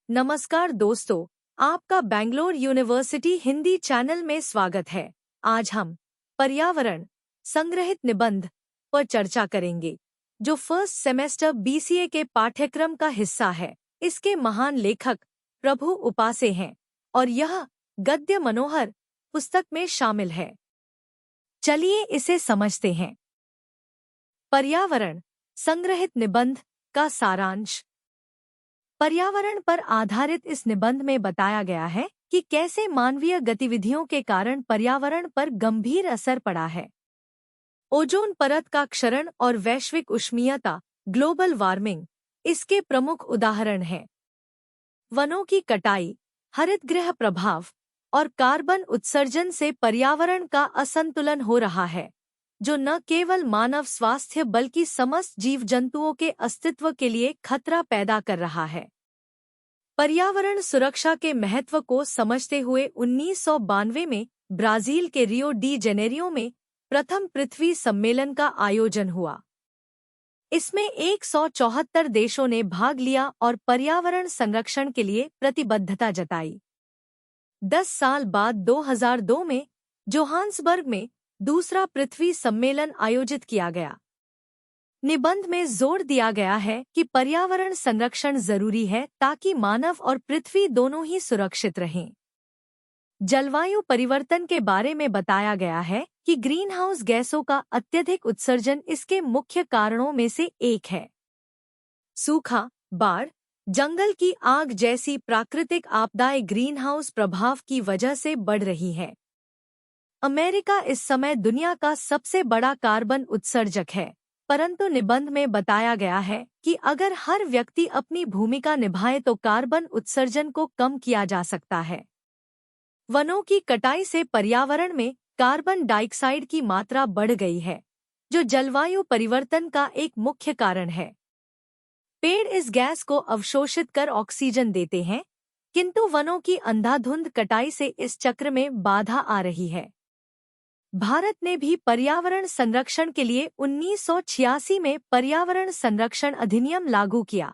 नमस्कार दोस्तों, आपका बैंगलोर यूनिवर्सिटी हिंदी चैनल में स्वागत है। आज हम पर्यावरण संग्रहित निबंध पर चर्चा करेंगे, जो फर्स्ट सेमेस्टर बीसीए के पाठ्यक्रम का हिस्सा है। इसके महान लेखक प्रभु उपासे हैं और यह गद्य मनोहर पुस्तक में शामिल है। चलिए इसे समझते हैं। पर्यावरण संग्रहित निबंध का सारांश। पर्यावरण पर आधारित इस निबंध में बताया गया है कि कैसे मानवीय गतिविधियों के कारण पर्यावरण पर गंभीर असर पड़ा है। ओजोन परत का क्षरण और वैश्विक उष्मीयता ग्लोबल वार्मिंग इसके प्रमुख उदाहरण हैं। वनों की कटाई, हरितगृह प्रभाव और कार्बन उत्सर्जन से पर्यावरण का असंतुलन हो रहा है, जो न केवल मानव स्वास्थ्य बल्कि समस्त जीव जंतुओं के अस्तित्व के लिए खतरा पैदा कर रहा है। पर्यावरण सुरक्षा के महत्व को समझते हुए 1992 में ब्राजील के रियो डी जेनेरियो में प्रथम पृथ्वी सम्मेलन का आयोजन हुआ। इसमें 174 देशों ने भाग लिया और पर्यावरण संरक्षण के लिए प्रतिबद्धता जताई। 10 साल बाद 2002 में जोहान्सबर्ग में दूसरा पृथ्वी सम्मेलन आयोजित किया गया। निबंध में जोर दिया गया है कि पर्यावरण संरक्षण जरूरी है ताकि मानव और पृथ्वी दोनों ही सुरक्षित रहें। जलवायु परिवर्तन के बारे में बताया गया है कि ग्रीनहाउस गैसों का अत्यधिक उत्सर्जन इसके मुख्य कारणों में से एक है। सूखा, बाढ़, जंगल की आग जैसी प्राकृतिक आपदाएं ग्रीनहाउस प्रभाव की वजह से बढ़ रही है। अमेरिका इस समय दुनिया का सबसे बड़ा कार्बन उत्सर्जक है, परंतु निबंध में बताया गया है कि अगर हर व्यक्ति अपनी भूमिका निभाए तो कार्बन उत्सर्जन को कम किया जा सकता है। वनों की कटाई से पर्यावरण में कार्बन डाइऑक्साइड की मात्रा बढ़ गई है, जो जलवायु परिवर्तन का एक मुख्य कारण है। पेड़ इस गैस को अवशोषित कर ऑक्सीजन देते हैं, किंतु वनों की अंधाधुंध कटाई से इस चक्र में बाधा आ रही है। भारत ने भी पर्यावरण संरक्षण के लिए 1986 में पर्यावरण संरक्षण अधिनियम लागू किया,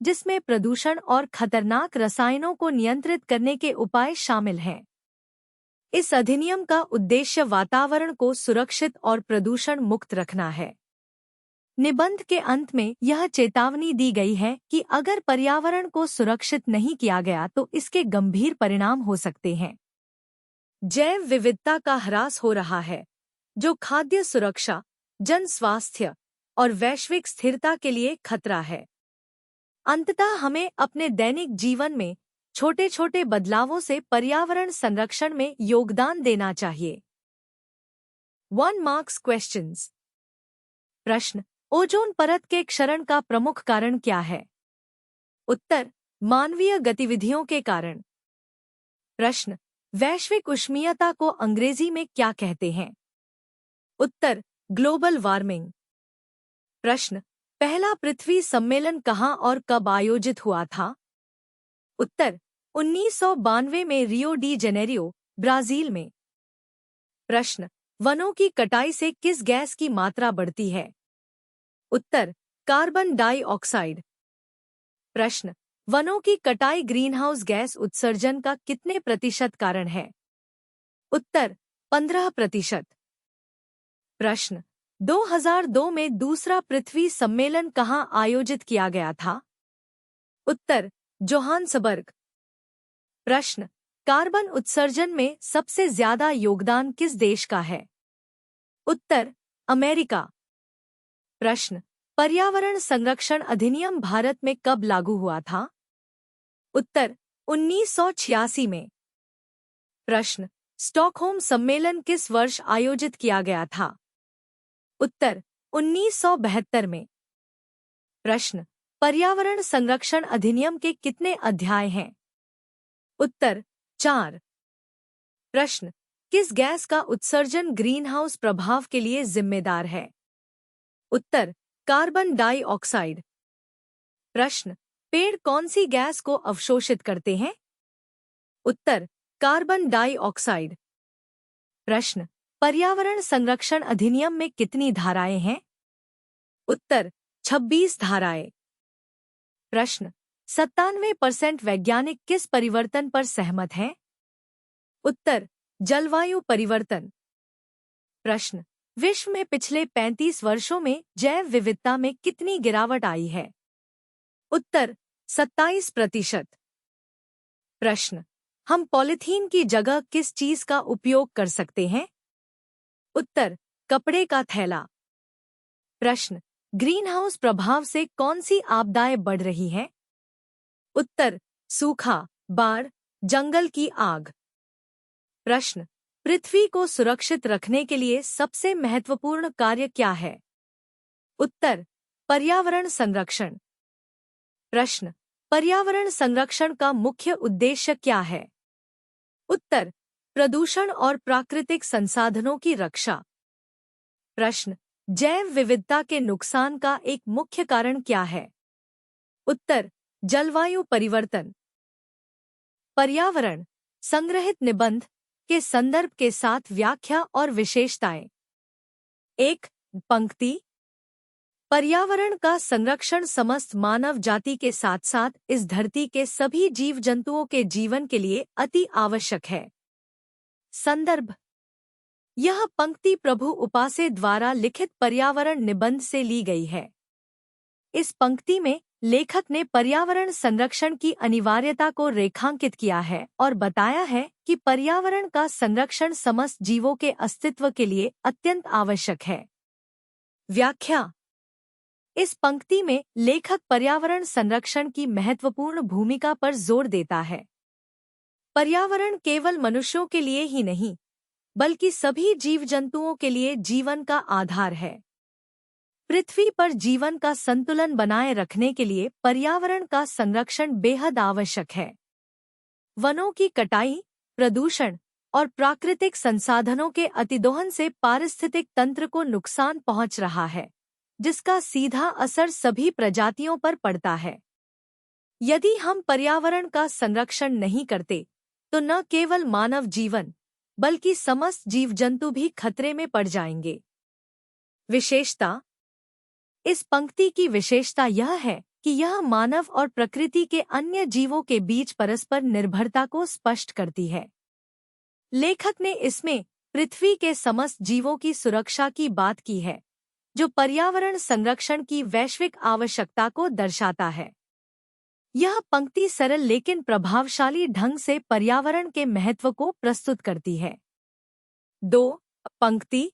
जिसमें प्रदूषण और खतरनाक रसायनों को नियंत्रित करने के उपाय शामिल हैं। इस अधिनियम का उद्देश्य वातावरण को सुरक्षित और प्रदूषण मुक्त रखना है। निबंध के अंत में यह चेतावनी दी गई है कि अगर पर्यावरण को सुरक्षित नहीं किया गया तो इसके गंभीर परिणाम हो सकते हैं। जैव विविधता का ह्रास हो रहा है, जो खाद्य सुरक्षा, जन स्वास्थ्य और वैश्विक स्थिरता के लिए खतरा है। अंततः हमें अपने दैनिक जीवन में छोटे छोटे बदलावों से पर्यावरण संरक्षण में योगदान देना चाहिए। 1 मार्क्स क्वेश्चंस। प्रश्न: ओजोन परत के क्षरण का प्रमुख कारण क्या है? उत्तर: मानवीय गतिविधियों के कारण। प्रश्न: वैश्विक उष्मीयता को अंग्रेजी में क्या कहते हैं? उत्तर: ग्लोबल वार्मिंग। प्रश्न: पहला पृथ्वी सम्मेलन कहाँ और कब आयोजित हुआ था? उत्तर: 1992 में रियो डी जेनेरियो, ब्राजील में। प्रश्न: वनों की कटाई से किस गैस की मात्रा बढ़ती है? उत्तर: कार्बन डाइऑक्साइड। प्रश्न: वनों की कटाई ग्रीनहाउस गैस उत्सर्जन का कितने प्रतिशत कारण है? उत्तर: 15%। प्रश्न: 2002 में दूसरा पृथ्वी सम्मेलन कहाँ आयोजित किया गया था? उत्तर: जोहान्सबर्ग। प्रश्न: कार्बन उत्सर्जन में सबसे ज्यादा योगदान किस देश का है? उत्तर: अमेरिका। प्रश्न: पर्यावरण संरक्षण अधिनियम भारत में कब लागू हुआ था? उत्तर: 1986 में। प्रश्न: स्टॉकहोम सम्मेलन किस वर्ष आयोजित किया गया था? उत्तर: 1972 में। प्रश्न: पर्यावरण संरक्षण अधिनियम के कितने अध्याय हैं? उत्तर: 4। प्रश्न: किस गैस का उत्सर्जन ग्रीनहाउस प्रभाव के लिए जिम्मेदार है? उत्तर: कार्बन डाइऑक्साइड। प्रश्न: पेड़ कौन सी गैस को अवशोषित करते हैं? उत्तर: कार्बन डाइऑक्साइड। प्रश्न: पर्यावरण संरक्षण अधिनियम में कितनी धाराएं हैं? उत्तर: 26 धाराएं। प्रश्न: 97% वैज्ञानिक किस परिवर्तन पर सहमत हैं? उत्तर, जलवायु परिवर्तन। प्रश्न, विश्व में पिछले 35 वर्षों में जैव विविधता में कितनी गिरावट आई है? उत्तर, 27%। प्रश्न, हम पॉलीथीन की जगह किस चीज का उपयोग कर सकते हैं? उत्तर, कपड़े का थैला। प्रश्न, ग्रीनहाउस प्रभाव से कौन सी आपदाएं बढ़ रही हैं? उत्तर, सूखा, बाढ़, जंगल की आग। प्रश्न, पृथ्वी को सुरक्षित रखने के लिए सबसे महत्वपूर्ण कार्य क्या है? उत्तर, पर्यावरण संरक्षण। प्रश्न, पर्यावरण संरक्षण का मुख्य उद्देश्य क्या है? उत्तर, प्रदूषण और प्राकृतिक संसाधनों की रक्षा। प्रश्न, जैव विविधता के नुकसान का एक मुख्य कारण क्या है? उत्तर, जलवायु परिवर्तन। पर्यावरण संग्रहित निबंध के संदर्भ के साथ व्याख्या और विशेषताएं। 1. पंक्ति, पर्यावरण का संरक्षण समस्त मानव जाति के साथ साथ इस धरती के सभी जीव जंतुओं के जीवन के लिए अति आवश्यक है। संदर्भ, यह पंक्ति प्रभु उपासे द्वारा लिखित पर्यावरण निबंध से ली गई है। इस पंक्ति में लेखक ने पर्यावरण संरक्षण की अनिवार्यता को रेखांकित किया है और बताया है कि पर्यावरण का संरक्षण समस्त जीवों के अस्तित्व के लिए अत्यंत आवश्यक है। व्याख्या, इस पंक्ति में लेखक पर्यावरण संरक्षण की महत्वपूर्ण भूमिका पर जोर देता है। पर्यावरण केवल मनुष्यों के लिए ही नहीं, बल्कि सभी जीव जंतुओं के लिए जीवन का आधार है। पृथ्वी पर जीवन का संतुलन बनाए रखने के लिए पर्यावरण का संरक्षण बेहद आवश्यक है। वनों की कटाई, प्रदूषण और प्राकृतिक संसाधनों के अतिदोहन से पारिस्थितिक तंत्र को नुकसान पहुंच रहा है, जिसका सीधा असर सभी प्रजातियों पर पड़ता है। यदि हम पर्यावरण का संरक्षण नहीं करते, तो न केवल मानव जीवन, बल्कि समस्त जीव जंतु भी खतरे में पड़ जाएंगे। विशेषता, इस पंक्ति की विशेषता यह है कि यह मानव और प्रकृति के अन्य जीवों के बीच परस्पर निर्भरता को स्पष्ट करती है। लेखक ने इसमें पृथ्वी के समस्त जीवों की सुरक्षा की बात की है, जो पर्यावरण संरक्षण की वैश्विक आवश्यकता को दर्शाता है। यह पंक्ति सरल लेकिन प्रभावशाली ढंग से पर्यावरण के महत्व को प्रस्तुत करती है। 2. पंक्ति,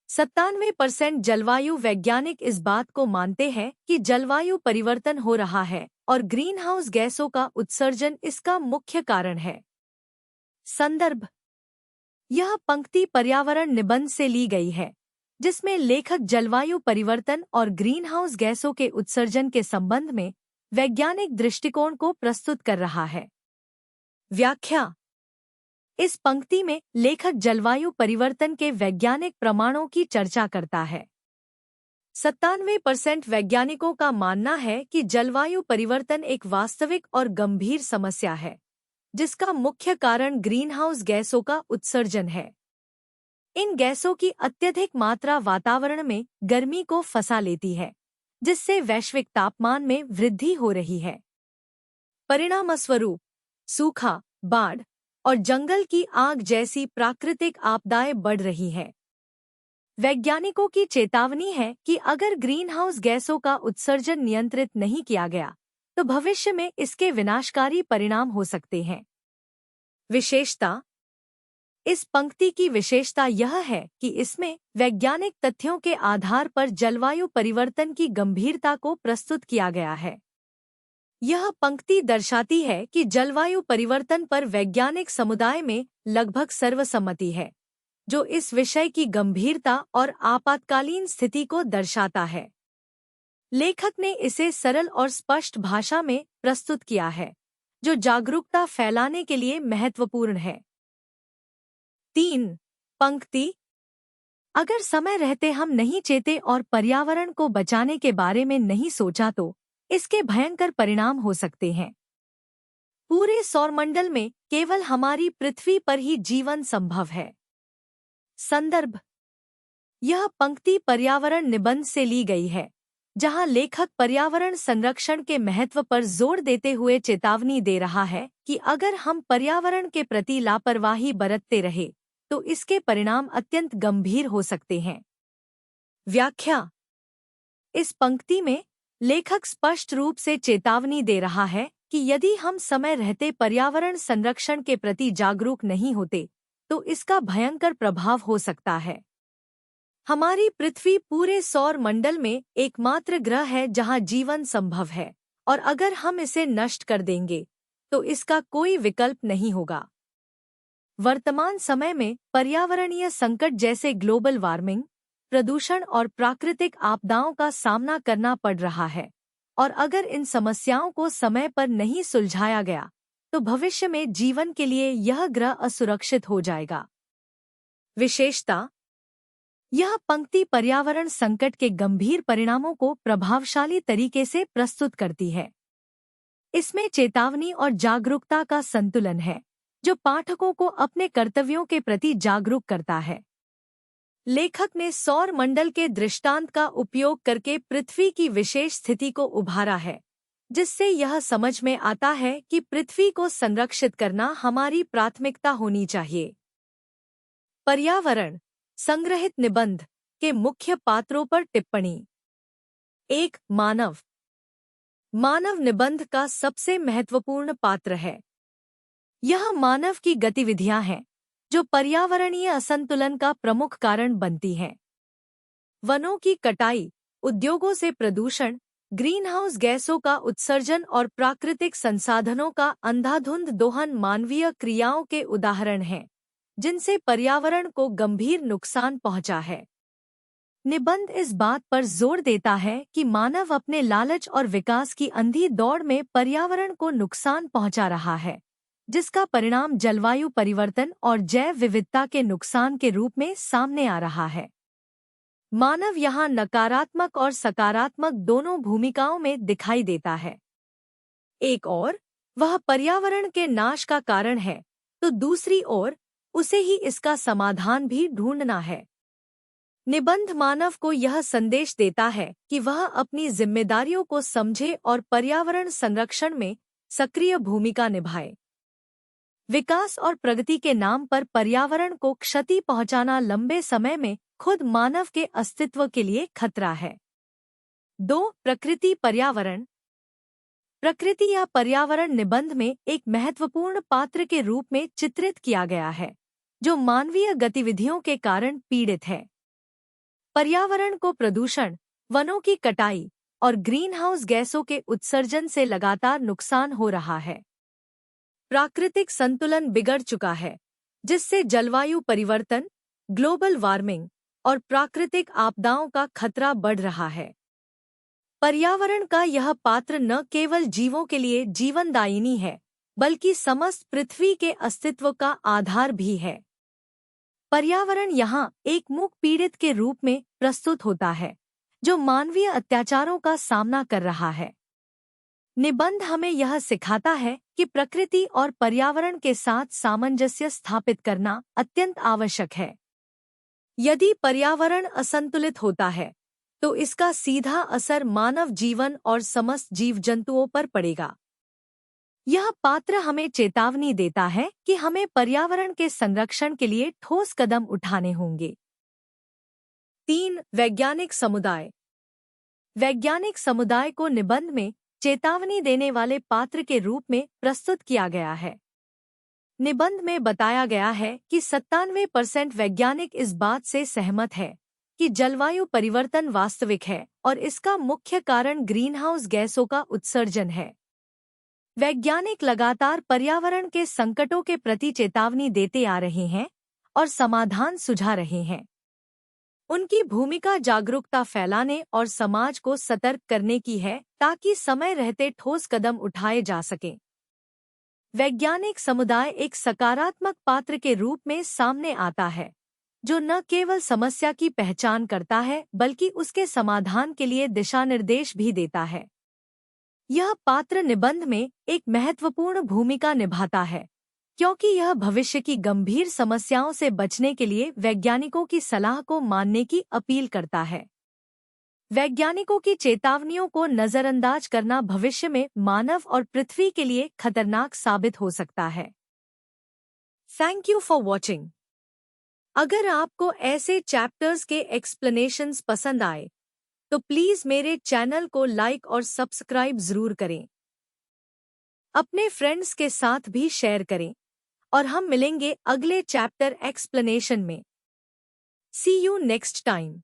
97% जलवायु वैज्ञानिक इस बात को मानते हैं कि जलवायु परिवर्तन हो रहा है और ग्रीनहाउस गैसों का उत्सर्जन इसका मुख्य कारण है। संदर्भ, यह पंक्ति पर्यावरण निबंध से ली गई है, जिसमें लेखक जलवायु परिवर्तन और ग्रीनहाउस गैसों के उत्सर्जन के संबंध में वैज्ञानिक दृष्टिकोण को प्रस्तुत कर रहा है। व्याख्या, इस पंक्ति में लेखक जलवायु परिवर्तन के वैज्ञानिक प्रमाणों की चर्चा करता है। 97% वैज्ञानिकों का मानना है कि जलवायु परिवर्तन एक वास्तविक और गंभीर समस्या है, जिसका मुख्य कारण ग्रीनहाउस गैसों का उत्सर्जन है। इन गैसों की अत्यधिक मात्रा वातावरण में गर्मी को फंसा लेती है, जिससे वैश्विक तापमान में वृद्धि हो रही है। परिणामस्वरूप सूखा, बाढ़ और जंगल की आग जैसी प्राकृतिक आपदाएं बढ़ रही हैं। वैज्ञानिकों की चेतावनी है कि अगर ग्रीनहाउस गैसों का उत्सर्जन नियंत्रित नहीं किया गया, तो भविष्य में इसके विनाशकारी परिणाम हो सकते हैं। विशेषता, इस पंक्ति की विशेषता यह है कि इसमें वैज्ञानिक तथ्यों के आधार पर जलवायु परिवर्तन की गंभीरता को प्रस्तुत किया गया है। यह पंक्ति दर्शाती है कि जलवायु परिवर्तन पर वैज्ञानिक समुदाय में लगभग सर्वसम्मति है, जो इस विषय की गंभीरता और आपातकालीन स्थिति को दर्शाता है। लेखक ने इसे सरल और स्पष्ट भाषा में प्रस्तुत किया है, जो जागरूकता फैलाने के लिए महत्वपूर्ण है। 3. पंक्ति, अगर समय रहते हम नहीं चेते और पर्यावरण को बचाने के बारे में नहीं सोचा तो इसके भयंकर परिणाम हो सकते हैं। पूरे सौरमंडल में केवल हमारी पृथ्वी पर ही जीवन संभव है। संदर्भ, यह पंक्ति पर्यावरण निबंध से ली गई है, जहां लेखक पर्यावरण संरक्षण के महत्व पर जोर देते हुए चेतावनी दे रहा है कि अगर हम पर्यावरण के प्रति लापरवाही बरतते रहे तो इसके परिणाम अत्यंत गंभीर हो सकते हैं। व्याख्या। इस पंक्ति में लेखक स्पष्ट रूप से चेतावनी दे रहा है कि यदि हम समय रहते पर्यावरण संरक्षण के प्रति जागरूक नहीं होते तो इसका भयंकर प्रभाव हो सकता है। हमारी पृथ्वी पूरे सौर मंडल में एकमात्र ग्रह है जहां जीवन संभव है, और अगर हम इसे नष्ट कर देंगे तो इसका कोई विकल्प नहीं होगा। वर्तमान समय में पर्यावरणीय संकट जैसे ग्लोबल वार्मिंग, प्रदूषण और प्राकृतिक आपदाओं का सामना करना पड़ रहा है, और अगर इन समस्याओं को समय पर नहीं सुलझाया गया तो भविष्य में जीवन के लिए यह ग्रह असुरक्षित हो जाएगा। विशेषता। यह पंक्ति पर्यावरण संकट के गंभीर परिणामों को प्रभावशाली तरीके से प्रस्तुत करती है। इसमें चेतावनी और जागरूकता का संतुलन है, जो पाठकों को अपने कर्तव्यों के प्रति जागरूक करता है। लेखक ने सौर मंडल के दृष्टांत का उपयोग करके पृथ्वी की विशेष स्थिति को उभारा है, जिससे यह समझ में आता है कि पृथ्वी को संरक्षित करना हमारी प्राथमिकता होनी चाहिए। पर्यावरण संग्रहित निबंध के मुख्य पात्रों पर टिप्पणी। 1. मानव। मानव निबंध का सबसे महत्वपूर्ण पात्र है। यह मानव की गतिविधियां हैं जो पर्यावरणीय असंतुलन का प्रमुख कारण बनती हैं। वनों की कटाई, उद्योगों से प्रदूषण, ग्रीनहाउस गैसों का उत्सर्जन और प्राकृतिक संसाधनों का अंधाधुंध दोहन मानवीय क्रियाओं के उदाहरण हैं, जिनसे पर्यावरण को गंभीर नुकसान पहुंचा है। निबंध इस बात पर जोर देता है कि मानव अपने लालच और विकास की अंधी दौड़ में पर्यावरण को नुकसान पहुंचा रहा है, जिसका परिणाम जलवायु परिवर्तन और जैव विविधता के नुकसान के रूप में सामने आ रहा है। मानव यहाँ नकारात्मक और सकारात्मक दोनों भूमिकाओं में दिखाई देता है। एक ओर वह पर्यावरण के नाश का कारण है, तो दूसरी ओर उसे ही इसका समाधान भी ढूंढना है। निबंध मानव को यह संदेश देता है कि वह अपनी जिम्मेदारियों को समझे और पर्यावरण संरक्षण में सक्रिय भूमिका निभाए। विकास और प्रगति के नाम पर पर्यावरण को क्षति पहुंचाना लंबे समय में खुद मानव के अस्तित्व के लिए खतरा है। 2. प्रकृति पर्यावरण। प्रकृति या पर्यावरण निबंध में एक महत्वपूर्ण पात्र के रूप में चित्रित किया गया है, जो मानवीय गतिविधियों के कारण पीड़ित है। पर्यावरण को प्रदूषण, वनों की कटाई और ग्रीनहाउस गैसों के उत्सर्जन से लगातार नुकसान हो रहा है। प्राकृतिक संतुलन बिगड़ चुका है, जिससे जलवायु परिवर्तन, ग्लोबल वार्मिंग और प्राकृतिक आपदाओं का खतरा बढ़ रहा है। पर्यावरण का यह पात्र न केवल जीवों के लिए जीवनदायिनी है, बल्कि समस्त पृथ्वी के अस्तित्व का आधार भी है। पर्यावरण यहाँ एक मूक पीड़ित के रूप में प्रस्तुत होता है, जो मानवीय अत्याचारों का सामना कर रहा है। निबंध हमें यह सिखाता है कि प्रकृति और पर्यावरण के साथ सामंजस्य स्थापित करना अत्यंत आवश्यक है। यदि पर्यावरण असंतुलित होता है, तो इसका सीधा असर मानव जीवन और समस्त जीव जंतुओं पर पड़ेगा। यह पात्र हमें चेतावनी देता है कि हमें पर्यावरण के संरक्षण के लिए ठोस कदम उठाने होंगे। 3. वैज्ञानिक समुदाय। वैज्ञानिक समुदाय को निबंध में चेतावनी देने वाले पात्र के रूप में प्रस्तुत किया गया है। निबंध में बताया गया है कि 97% वैज्ञानिक इस बात से सहमत है कि जलवायु परिवर्तन वास्तविक है और इसका मुख्य कारण ग्रीनहाउस गैसों का उत्सर्जन है। वैज्ञानिक लगातार पर्यावरण के संकटों के प्रति चेतावनी देते आ रहे हैं और समाधान सुझा रहे हैं। उनकी भूमिका जागरूकता फैलाने और समाज को सतर्क करने की है, ताकि समय रहते ठोस कदम उठाए जा सकें। वैज्ञानिक समुदाय एक सकारात्मक पात्र के रूप में सामने आता है, जो न केवल समस्या की पहचान करता है बल्कि उसके समाधान के लिए दिशानिर्देश भी देता है। यह पात्र निबंध में एक महत्वपूर्ण भूमिका निभाता है, क्योंकि यह भविष्य की गंभीर समस्याओं से बचने के लिए वैज्ञानिकों की सलाह को मानने की अपील करता है। वैज्ञानिकों की चेतावनियों को नजरअंदाज करना भविष्य में मानव और पृथ्वी के लिए खतरनाक साबित हो सकता है। Thank you for watching. अगर आपको ऐसे चैप्टर्स के एक्सप्लेनेशंस पसंद आए तो प्लीज मेरे चैनल को लाइक और सब्सक्राइब जरूर करें। अपने फ्रेंड्स के साथ भी शेयर करें और हम मिलेंगे अगले चैप्टर एक्सप्लेनेशन में। सी यू नेक्स्ट टाइम।